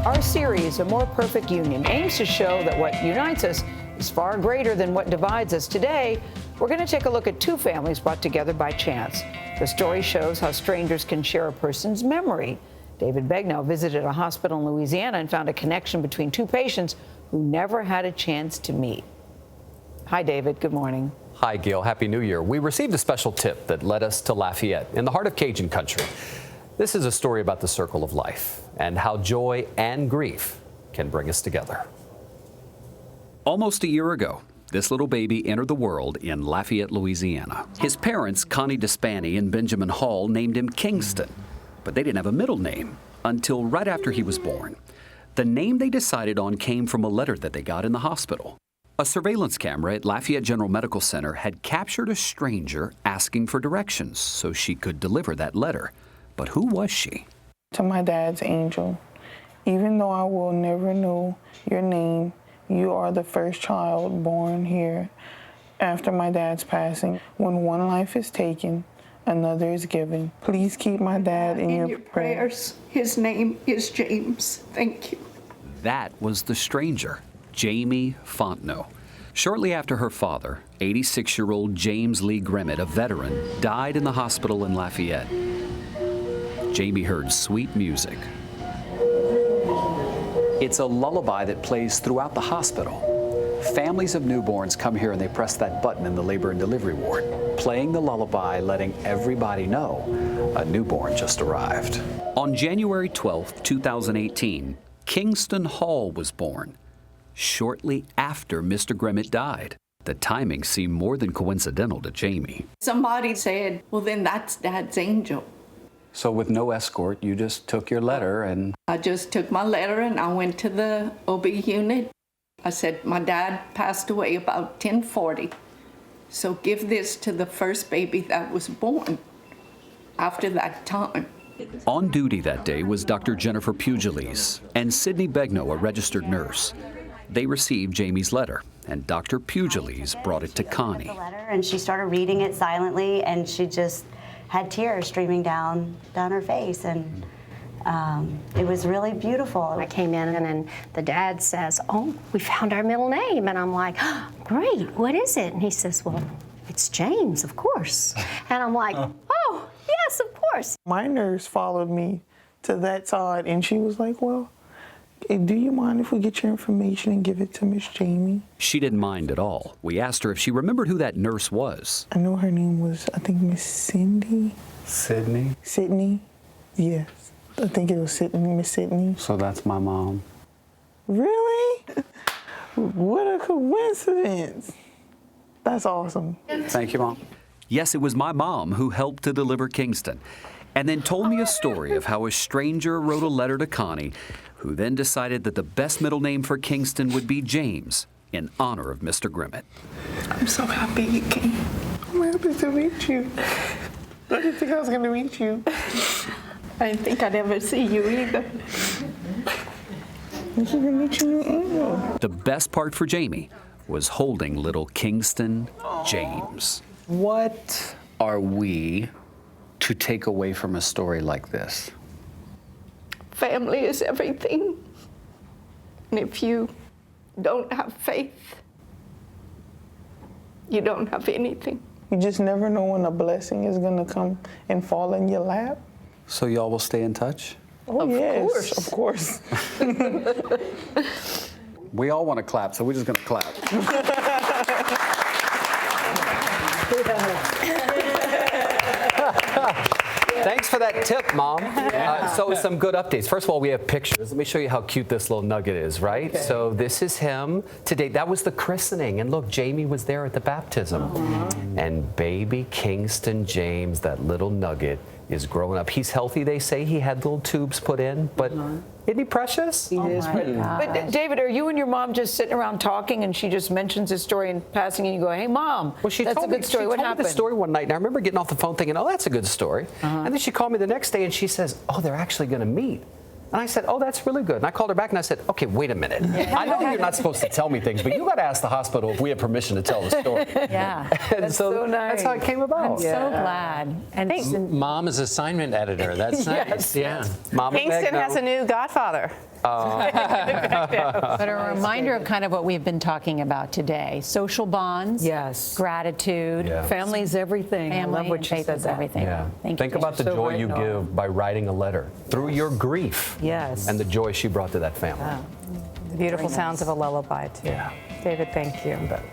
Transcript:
Our series, A More Perfect Union, aims to show that what unites us is far greater than what divides us. Today, we're going to take a look at two families brought together by chance. The story shows how strangers can share a person's memory. David Begnaud visited a hospital in Louisiana and found a connection between two patients who never had a chance to meet. Hi, David. Good morning. Hi, Gayle. Happy New Year. We received a special tip that led us to Lafayette, in the heart of Cajun country. This is a story about the circle of life and how joy and grief can bring us together. Almost a year ago, this little baby entered the world in Lafayette, Louisiana. His parents, Connie Despani and Benjamin Hall, named him Kingston, but they didn't have a middle name until right after he was born. The name they decided on came from a letter that they got in the hospital. A surveillance camera at Lafayette General Medical Center had captured a stranger asking for directions so she could deliver that letter. But who was she? To my dad's angel, even though I will never know your name, you are the first child born here. After my dad's passing, when one life is taken, another is given. Please keep my dad in your prayers. His name is James. Thank you. That was the stranger, Jamie Fontenot. Shortly after her father, 86-year-old James Lee Grimmett, a veteran, died in the hospital in Lafayette. Jamie heard sweet music. It's a lullaby that plays throughout the hospital. Families of newborns come here and they press that button in the labor and delivery ward, playing the lullaby, letting everybody know a newborn just arrived. On January 12, 2018, Kingston Hall was born, shortly after Mr. Grimmett died. The timing seemed more than coincidental to Jamie. Somebody said, well, then that's Dad's angel. So with no escort, you just took your letter and... I just took my letter and I went to the OB unit. I said, my dad passed away about 10:40. So give this to the first baby that was born after that time. On duty that day was Dr. Jennifer Pugiles and Sydney Begnaud, a registered nurse. They received Jamie's letter, and Dr. Pugiles brought it to Connie. And she started reading it silently, and she just had tears streaming down her face, and it was really beautiful. I came in and the dad says, oh, we found our middle name. And I'm like, oh, great, what is it? And he says, well, it's James, of course. And I'm like, oh, yes, of course. My nurse followed me to that side, and she was like, well, do you mind if we get your information and give it to Miss Jamie? She didn't mind at all. We asked her if she remembered who that nurse was. I know her name was, I think, Miss Cindy. Sydney? Sydney, yes. I think it was Sydney, Miss Sydney. So that's my mom. Really? What a coincidence. That's awesome. Thank you, Mom. Yes, it was my mom who helped to deliver Kingston, and then told me a story of how a stranger wrote a letter to Connie, who then decided that the best middle name for Kingston would be James, in honor of Mr. Grimmett. I'm so happy you came. I'm happy to meet you. I didn't think I was going to meet you. I didn't think I'd ever see you either. The best part for Jamie was holding little Kingston James. What are we to take away from a story like this? Family is everything. And if you don't have faith, you don't have anything. You just never know when a blessing is going to come and fall in your lap. So y'all will stay in touch? Oh, yes, of course. We all want to clap, so we're just going to clap. Thanks for that tip, Mom. So some good updates. First of all, we have pictures. Let me show you how cute this little nugget is, right? Okay. So this is him today. That was the christening. And look, Jamie was there at the baptism. And baby Kingston James, that little nugget, is growing up. He's healthy, they say. He had little tubes put in, but isn't he precious? He is pretty. But David, are you and your mom just sitting around talking and she just mentions his story in passing and you go, hey, Mom, well, she that's told a good story. She what told happened? Me the story one night, and I remember getting off the phone thinking, oh, that's a good story. And then she called me the next day and she says, oh, they're actually going to meet. And I said, oh, that's really good. And I called her back and I said, okay, wait a minute. I know you're not supposed to tell me things, but you got to ask the hospital if we have permission to tell the story. Yeah, and that's so nice. That's how it came about. I'm so glad. And Mom is assignment editor. That's nice. Yes. Yeah. Mama Kingston has a new godfather. But a reminder of kind of what we've been talking about today: social bonds, Yes. gratitude, Family's everything. I love family, what and she faith said is that. everything. Yeah. Thank Think you. about the So joy right, you Norah. give by writing a letter through your grief. Yes. And the joy she brought to that family. The beautiful sounds of a lullaby, too. Yeah. David, thank you. You bet.